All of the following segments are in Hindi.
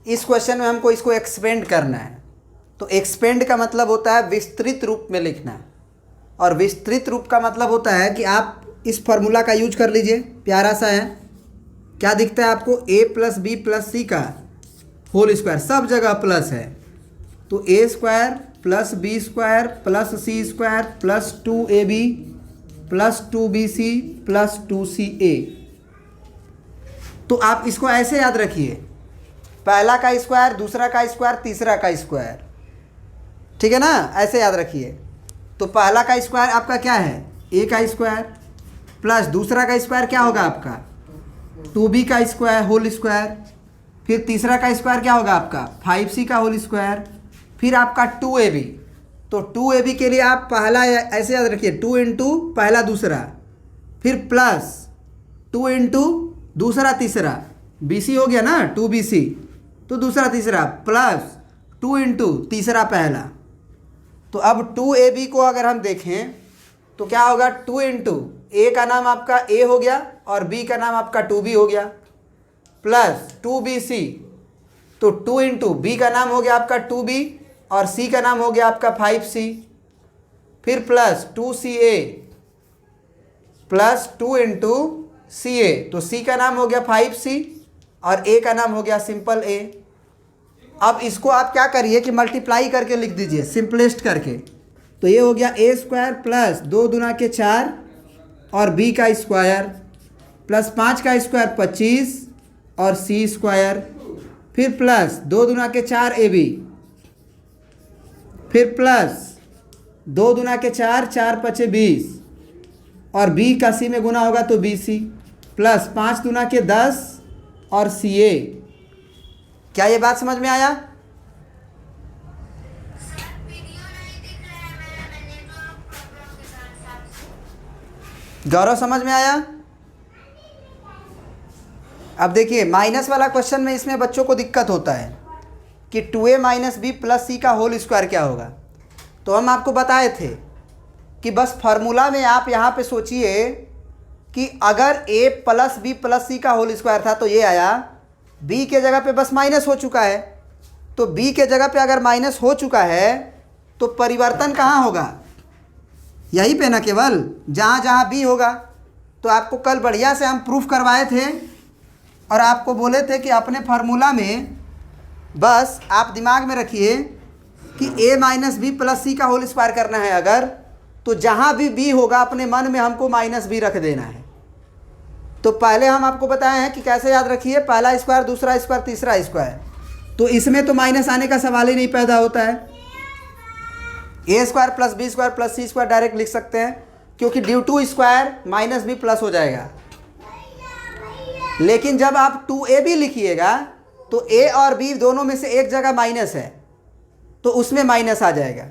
इस क्वेश्चन में हमको इसको एक्सपेंड करना है। तो एक्सपेंड का मतलब होता है विस्तृत रूप में लिखना, और विस्तृत रूप का मतलब होता है कि आप इस फॉर्मूला का यूज कर लीजिए, प्यारा सा है। क्या दिखता है आपको? a plus B plus C का होल स्क्वायर, सब जगह प्लस है, तो a square plus B square plus C square plus 2ab plus 2bc plus 2ca। तो आप इसको ऐसे याद रखिए, पहला का स्क्वायर, दूसरा का स्क्वायर, तीसरा का स्क्वायर, ठीक है ना, ऐसे याद रखिए। तो पहला का स्क्वायर आपका क्या है? a का स्क्वायर, प्लस दूसरा का स्क्वायर क्या होगा आपका? 2b का स्क्वायर होल स्क्वायर, फिर तीसरा का स्क्वायर क्या होगा आपका? 5c का होल स्क्वायर, फिर आपका 2ab। तो 2ab के लिए आप पहला ऐसे याद रखिए, 2 इंटू पहला दूसरा, फिर प्लस 2 इंटू दूसरा तीसरा, bc हो गया ना, 2bc, तो दूसरा तीसरा प्लस 2 इंटू तीसरा पहला। तो अब 2ab को अगर हम देखें तो क्या होगा? 2 इंटू ए का नाम आपका a हो गया और b का नाम आपका 2b हो गया, प्लस 2bc, तो 2 इंटू बी का नाम हो गया आपका 2b और c का नाम हो गया आपका 5c, फिर plus 2ca plus 2 into ca, तो c का नाम हो गया 5c और a का नाम हो गया सिंपल a। अब इसको आप क्या करिए कि मल्टीप्लाई करके लिख दीजिए, सिंपलेस्ट करके। तो ये हो गया a स्क्वायर प्लस 2 दूना के 4 और b का स्क्वायर प्लस 5 का स्क्वायर 25 और c स्क्वायर, फिर प्लस 2 दूना के 4 ab, फिर प्लस 2 दूना के 4, 4 पचे 20 और b का c में गुना होगा तो bc, प्लस 5 दूना के 10 और ca। क्या ये बात समझ में आया? गौरव समझ में आया? अब देखिए माइनस वाला क्वेश्चन में इसमें बच्चों को दिक्कत होता है कि 2a minus B plus C का होल स्क्वायर क्या होगा। तो हम आपको बताए थे कि बस फार्मूला में आप यहाँ पे सोचिए कि अगर a plus B plus C का होल स्क्वायर था तो ये आया, b के जगह पे बस माइनस हो चुका है, तो b के जगह पे अगर माइनस हो चुका है तो परिवर्तन कहाँ होगा? यहीं पे ना, केवल जहाँ जहाँ b होगा। तो आपको कल बढ़िया से हम प्रूफ करवाए थे और आपको बोले थे कि अपने फार्मूला में बस आप दिमाग में रखिए कि a minus B plus C का होल स्क्वायर करना है अगर, तो जहाँ भी b होगा अपने मन में हमको माइनस b रख देना है। तो पहले हम आपको बताए हैं कि कैसे याद रखिए, पहला स्क्वायर, दूसरा स्क्वायर, तीसरा स्क्वायर, तो इसमें तो माइनस आने का सवाल ही नहीं पैदा होता है। a square plus B square plus C square direct लिख सकते हैं, क्योंकि due to square minus B plus हो जाएगा। लेकिन जब आप 2ab लिखिएगा तो a और b दोनों में से एक जगह माइनस है, तो उसमें माइनस आ जाएगा।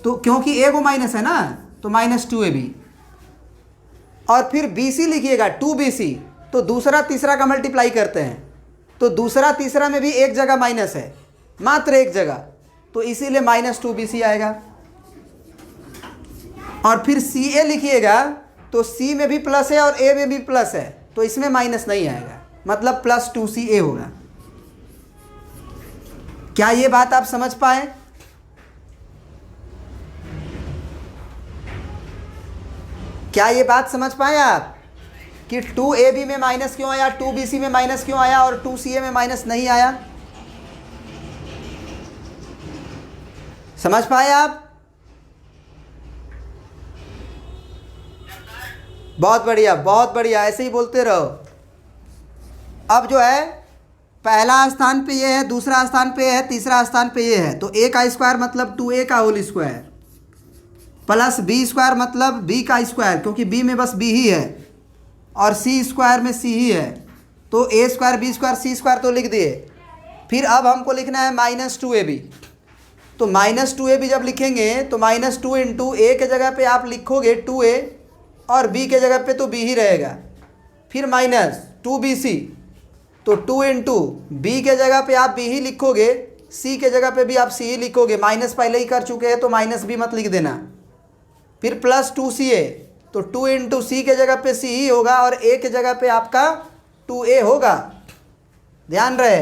तो क्योंकि a को माइनस है ना, तो माइनस 2ab। और फिर bc लिखिएगा 2bc, तो दूसरा तीसरा का मल्टीप्लाई करते हैं, तो दूसरा तीसरा में भी एक जगह माइनस है, मात्र एक जगह, तो इसीलिए माइनस 2bc आएगा। और फिर ca लिखिएगा तो c में भी प्लस है और a में भी प्लस है, तो इसमें माइनस नहीं आएगा, मतलब प्लस 2ca होगा। क्या ये बात आप समझ पाए? क्या ये बात समझ पाए आप कि 2ab में माइनस क्यों आया, 2bc में माइनस क्यों आया और 2ca में माइनस नहीं आया? समझ पाए आप? बहुत बढ़िया, बहुत बढ़िया, ऐसे ही बोलते रहो। अब जो है पहला स्थान पे ये है, दूसरा स्थान पे है, तीसरा स्थान पे ये है, तो a का स्क्वायर मतलब 2a का whole square plus b square मतलब b का स्क्वायर, क्योंकि b में बस b ही है और c स्क्वायर में c ही है, तो a square b square c square तो लिख दिए। फिर अब हमको लिखना है माइनस 2ab। तो माइनस 2ab जब लिखेंगे तो माइनस 2 इंटू a के जगह पे आप लिखोगे 2a और b के जगह पे तो b ही रहेगा, फिर माइनस 2bc, तो 2 इंटू बी के जगह पे आप b ही लिखोगे, c के जगह पे भी आप c ही लिखोगे, माइनस पहले ही कर चुके हैं तो माइनस b मत लिख देना। फिर प्लस 2ca, तो 2 इंटू सी के जगह पे c ही होगा और a के जगह पे आपका 2a होगा, ध्यान रहे।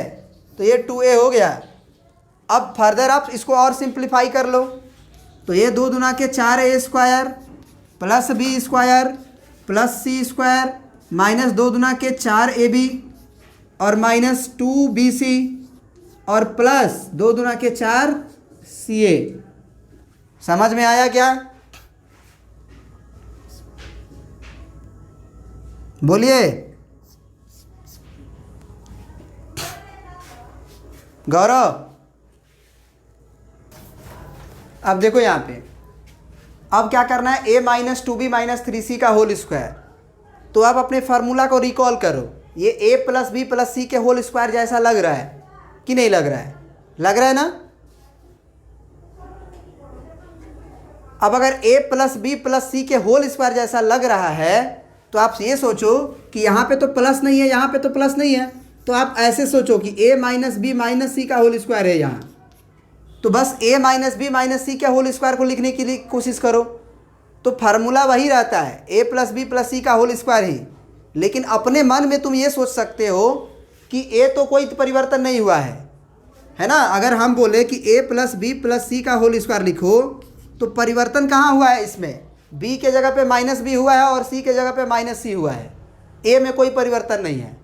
तो ये 2a हो गया। अब फर्दर आप इसको और सिंप्लीफाई कर लो, तो ये 2 दूना के 4a² plus b² plus c² minus 2 दूना के 4ab और माइनस 2bc और प्लस 2 दूना के 4ca। समझ में आया क्या? बोलिए गौरव। अब देखो यहाँ पे, अब क्या करना है, a minus 2b minus 3c का होल स्क्वायर। तो आप अपने फार्मूला को रिकॉल करो, ये a प्लस बी प्लस सी के होल स्क्वायर जैसा लग रहा है कि नहीं लग रहा है? लग रहा है ना? अब अगर a प्लस बी प्लस सी के होल स्क्वायर जैसा लग रहा है तो आप ये सोचो कि यहाँ पे तो प्लस नहीं है, यहाँ पे तो प्लस नहीं है, तो आप ऐसे सोचो कि a माइनस बी माइनस सी का होल स्क्वायर है यहाँ। तो बस a माइनस बी माइनस सी के होल स्क्वायर को लिखने के लिए कोशिश करो, तो फार्मूला वही रहता है, a plus B plus C का होल स्क्वायर ही। लेकिन अपने मन में तुम ये सोच सकते हो कि a तो कोई परिवर्तन नहीं हुआ है ना? अगर हम बोले कि a plus B plus C का होल स्क्वायर लिखो तो परिवर्तन कहाँ हुआ है इसमें? b के जगह पे माइनस बी हुआ है और c के जगह पे माइनस सी हुआ है, a में कोई परिवर्तन नहीं है।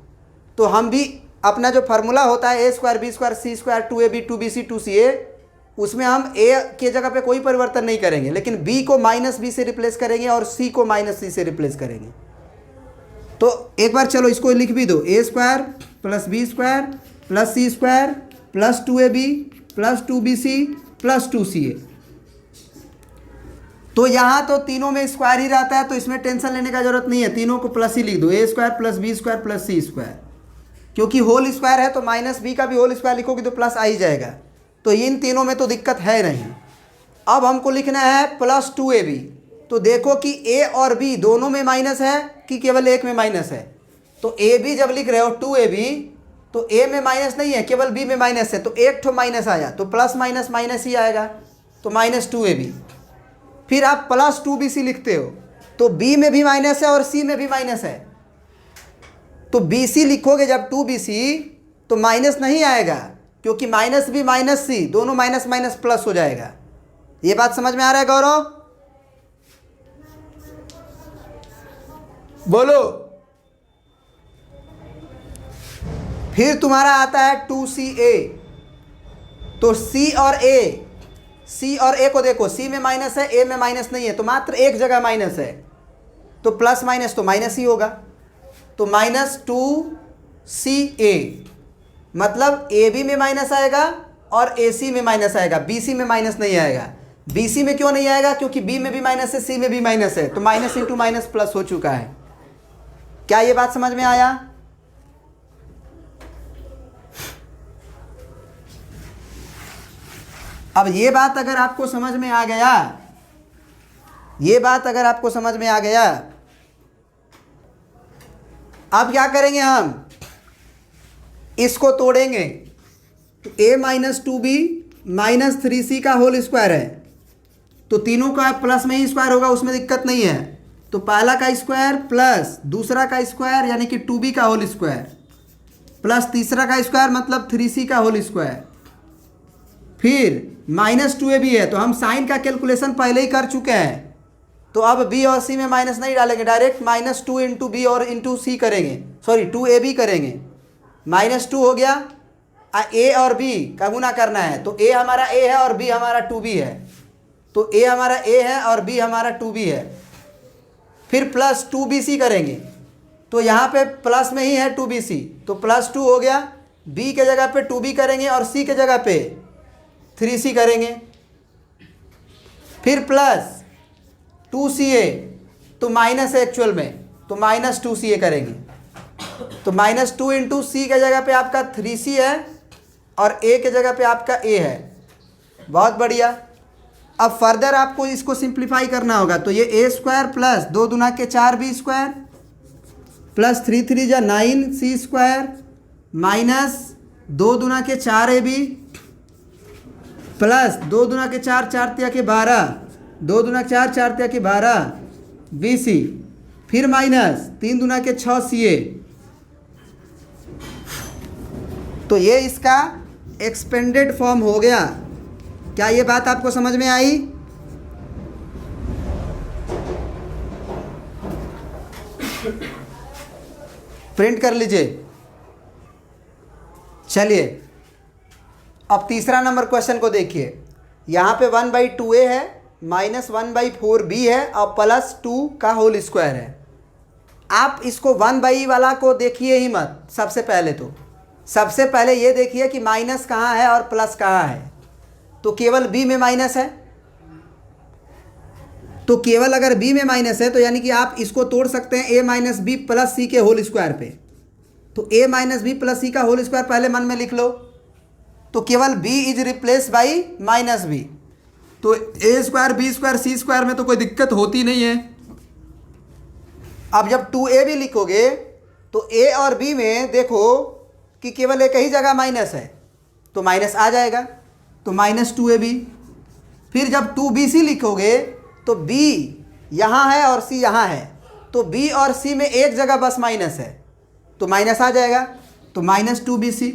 तो हम भी अपना जो फार्मूला होता है a² b² c² 2ab 2bc 2ca, उसमें हम a के जगह पे कोई परिवर्तन नहीं करेंगे, लेकिन b को माइनस बी से रिप्लेस करेंगे और c को माइनस सी से रिप्लेस करेंगे। तो एक बार चलो इसको लिख भी दो, a² plus b² plus c² plus 2ab plus 2bc plus 2ca। तो यहाँ तो तीनों में स्क्वायर ही रहता है, तो इसमें टेंशन लेने का जरूरत नहीं है, तीनों को प्लस ही लिख दो, a² plus b² plus c²। क्योंकि होल स्क्वायर है तो माइनस बी का भी होल स्क्वायर लिखोगे तो प्लस आ ही जाएगा, तो इन तीनों में तो दिक्कत है नहीं। अब हमको लिखना है प्लस 2ab। तो देखो कि a और b दोनों में माइनस है कि केवल एक में माइनस है? तो ab जब लिख रहे हो 2ab तो a में माइनस नहीं है, केवल b में माइनस है, तो एक ठो माइनस आया तो प्लस माइनस माइनस ही आएगा, तो माइनस 2ab। फिर आप प्लस 2bc लिखते हो तो b में भी माइनस है और c में भी माइनस है, तो bc लिखोगे जब 2bc तो माइनस नहीं आएगा, क्योंकि माइनस बी माइनस सी दोनों माइनस माइनस प्लस हो जाएगा। ये बात समझ में आ रहा है गौरव? बोलो। फिर तुम्हारा आता है 2ca। तो c और a को देखो, c में माइनस है, a में माइनस नहीं है, तो मात्र एक जगह माइनस है, तो प्लस माइनस तो माइनस ही होगा। तो माइनस 2ca मतलब ab में माइनस आएगा और ac में माइनस आएगा, bc में माइनस नहीं आएगा। bc में क्यों नहीं आएगा? क्योंकि b में भी माइनस है, c में भी माइनस है, तो माइनस इंटू माइनस प्लस हो चुका है। क्या ये बात समझ में आया? अब ये बात अगर आपको समझ में आ गया, ये बात अगर आपको समझ में आ गया, अब क्या करेंगे, हम इसको तोड़ेंगे। तो a minus 2b minus 3c का होल स्क्वायर है, तो तीनों का प्लस में ही स्क्वायर होगा, उसमें दिक्कत नहीं है। तो पहला का स्क्वायर प्लस दूसरा का स्क्वायर यानी कि 2b का होल स्क्वायर प्लस तीसरा का स्क्वायर मतलब 3c का होल स्क्वायर। फिर माइनस 2ab है, तो हम साइन का कैलकुलेशन पहले ही कर चुके हैं, तो अब b और c में माइनस नहीं डालेंगे, डायरेक्ट माइनस 2 इंटू बी और इंटू सी करेंगे, सॉरी 2ab करेंगे। माइनस 2 हो गया, a और b का गुना करना है, तो a हमारा a है और b हमारा 2b है, तो a हमारा a है और b हमारा 2b है। फिर प्लस 2bc करेंगे, तो यहाँ पे प्लस में ही है 2bc, तो प्लस 2 हो गया, b के जगह पे 2b करेंगे और c के जगह पे 3c करेंगे। फिर प्लस 2ca, तो माइनस है एक्चुअल में, तो माइनस 2ca करेंगे, तो माइनस 2 इंटू सी के जगह पे आपका 3c है और a के जगह पे आपका a है। बहुत बढ़िया। अब फर्दर आपको इसको सिंप्लीफाई करना होगा, तो ये a² प्लस 2 दूना के 4b² प्लस 3 3 जा 9c² माइनस 2 दूना के 4ab प्लस 2 दूना के 4 4 तिया के 12 2 दूना 4 4 तिया के 12 bc, फिर माइनस 3 दूना के 6ca तो ये इसका एक्सपेंडेड फॉर्म हो गया। क्या ये बात आपको समझ में आई? प्रिंट कर लीजिए। चलिए अब तीसरा नंबर क्वेश्चन को देखिए। यहाँ पे 1/2a है, -1/4b है और +2 का होल स्क्वायर है। आप इसको 1/e वाला को देखिए ही मत। सबसे पहले ये देखिए कि माइनस कहाँ है और प्लस कहाँ है। तो केवल b में माइनस है, तो केवल अगर b में माइनस है तो यानी कि आप इसको तोड़ सकते हैं a - b + c के होल स्क्वायर पे। तो a - b + c का होल स्क्वायर पहले मन में लिख लो। तो केवल b is replace by -b। तो a² b² c² में तो कोई दिक्कत होती नहीं है। अब जब 2a भी लिखोगे तो a और b में देखो कि केवल एक ही जगह माइनस है, तो माइनस आ जाएगा, तो -2ab। फिर जब 2bc लिखोगे तो b यहाँ है और c यहाँ है, तो b और c में एक जगह बस माइनस है, तो माइनस आ जाएगा, तो -2bc।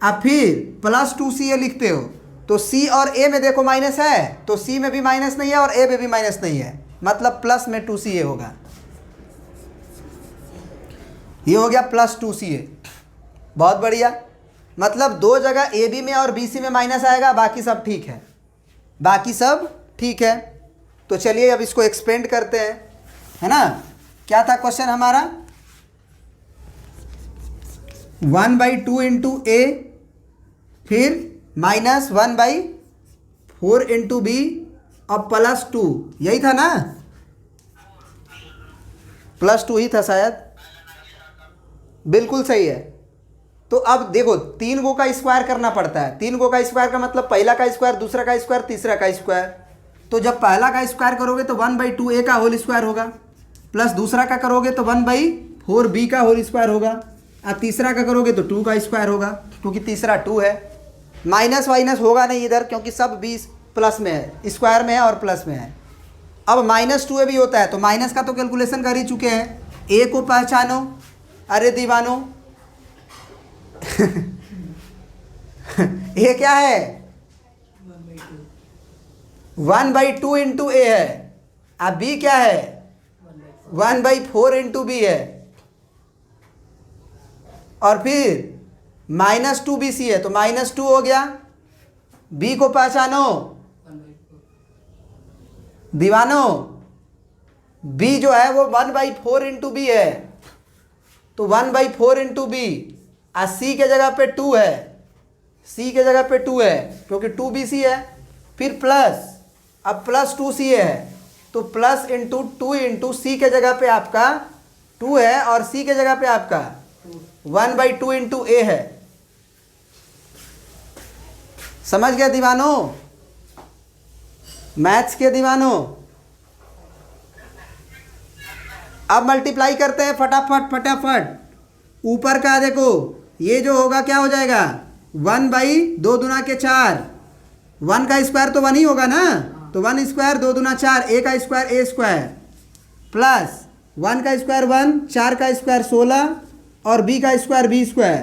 अब फिर +2ca लिखते हो तो c और a में देखो माइनस है, तो c में भी माइनस नहीं है और a में भी माइनस नहीं है, मतलब प्लस में 2ca होगा। ये हो गया +2ca। बहुत बढ़िया, मतलब दो जगह ए बी में और बी सी में माइनस आएगा, बाकी सब ठीक है, बाकी सब ठीक है। तो चलिए अब इसको एक्सपेंड करते हैं, है ना। क्या था क्वेश्चन हमारा? 1/2 इंटू ए, फिर -1/4 इंटू बी और +2, यही था ना? +2 ही था शायद, बिल्कुल सही है। तो अब देखो 3 गो का स्क्वायर करना पड़ता है। 3 गो का स्क्वायर का मतलब पहला का स्क्वायर, दूसरा का स्क्वायर, तीसरा का स्क्वायर। तो जब पहला का स्क्वायर करोगे तो 1/2a का होल स्क्वायर होगा, प्लस दूसरा का करोगे तो 1/4b का होल स्क्वायर होगा, और तीसरा का करोगे तो 2 का स्क्वायर होगा, क्योंकि तीसरा 2 है। माइनस वाइनस होगा नहीं इधर, क्योंकि सब 20 प्लस में है, स्क्वायर में है और प्लस में है। अब -2a भी होता है, तो माइनस का तो कैलकुलेशन कर ही चुके हैं। a को पहचानो, अरे दीवानो ये क्या है? 1/2 इंटू ए है। अब b क्या है? 1/4 इंटू बी है। और फिर -2bc है, तो -2 हो गया। b को पहचानो दीवानो, b जो है वो 1/4 इंटू बी है, तो 1/4 इंटू बी। और c के जगह पे 2 है, c के जगह पे 2 है क्योंकि 2bc है। फिर प्लस, अब +2ca है, तो प्लस इंटू 2 इंटू c के जगह पे आपका 2 है और c के जगह पे आपका 1/2 इंटू a है। समझ गया दीवानो? मैथ्स के दीवानो, अब मल्टीप्लाई करते हैं फटाफट। ऊपर का देखो, ये जो होगा क्या हो जाएगा? 1/2 दूना के 4, 1 का स्क्वायर तो 1 ही होगा ना, तो 1 स्क्वायर 2 दूना 4, a का स्क्वायर a स्क्वायर, प्लस 1 का स्क्वायर 1, 4 का स्क्वायर 16 और b का स्क्वायर b स्क्वायर,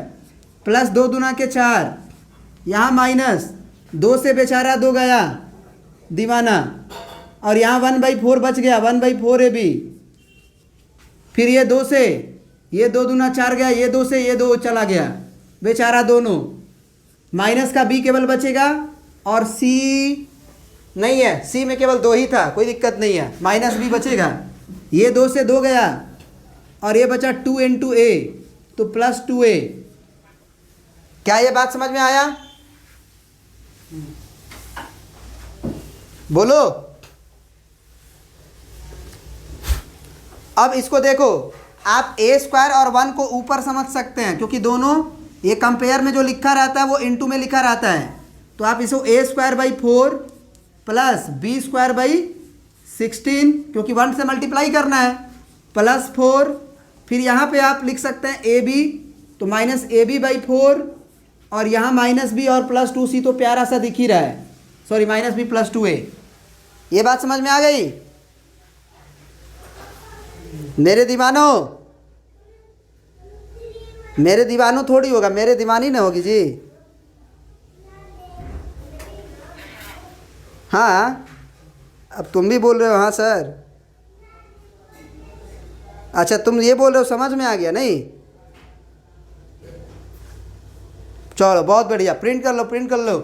प्लस 2 दूना के 4, यहाँ माइनस 2 से बेचारा 2 गया दीवाना, और यहाँ 1/4 बच गया, 1/4ab। फिर ये 2 से, ये 2 दूना 4 गया, ये 2 से ये 2 चला गया बेचारा दोनों, माइनस का b केवल बचेगा और c नहीं है, c में केवल 2 ही था, कोई दिक्कत नहीं है, माइनस b बचेगा। ये 2 से 2 गया और ये बचा 2 इंटू a, तो +2a। क्या ये बात समझ में आया? बोलो। अब इसको देखो, आप a स्क्वायर और 1 को ऊपर समझ सकते हैं, क्योंकि दोनों ये कंपेयर में जो लिखा रहता है वो इनटू में लिखा रहता है। तो आप इसको a²/4 प्लस b²/16, क्योंकि 1 से मल्टीप्लाई करना है, +4। फिर यहाँ पे आप लिख सकते हैं ab, तो -ab/4, और यहाँ -b और +2c तो प्यारा सा दिख ही रहा है, सॉरी -b +2a। ये बात समझ में आ गई मेरे दीवानों? मेरे दीवानों थोड़ी होगा, मेरे दीवानी ना होगी जी। हाँ, अब तुम भी बोल रहे हो हाँ सर। अच्छा तुम ये बोल रहे हो, समझ में आ गया नहीं? चलो बहुत बढ़िया, प्रिंट कर लो, प्रिंट कर लो।